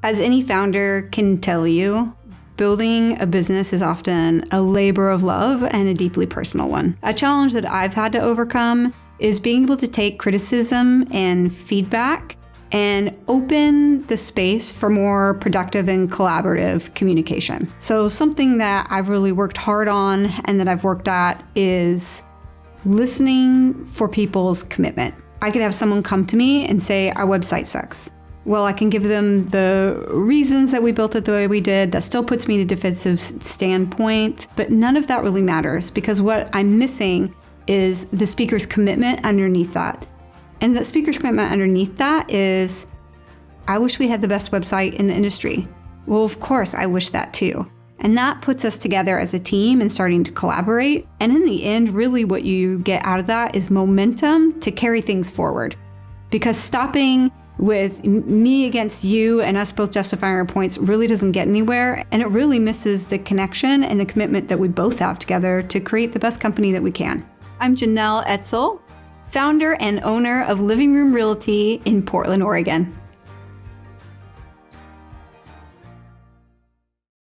As any founder can tell you, building a business is often a labor of love and a deeply personal one. A challenge that I've had to overcome is being able to take criticism and feedback and open the space for more productive and collaborative communication. So something that I've really worked hard on and that I've worked at is listening for people's commitment. I could have someone come to me and say, our website sucks. Well, I can give them the reasons that we built it the way we did. That still puts me in a defensive standpoint, but none of that really matters because what I'm missing is the speaker's commitment underneath that. And that speaker's commitment underneath that is, I wish we had the best website in the industry. Well, of course, I wish that too. And that puts us together as a team and starting to collaborate. And in the end, really what you get out of that is momentum to carry things forward. Because stopping with me against you and us both justifying our points really doesn't get anywhere. And it really misses the connection and the commitment that we both have together to create the best company that we can. I'm Jenelle Etzel, founder and owner of Living Room Realty in Portland, Oregon.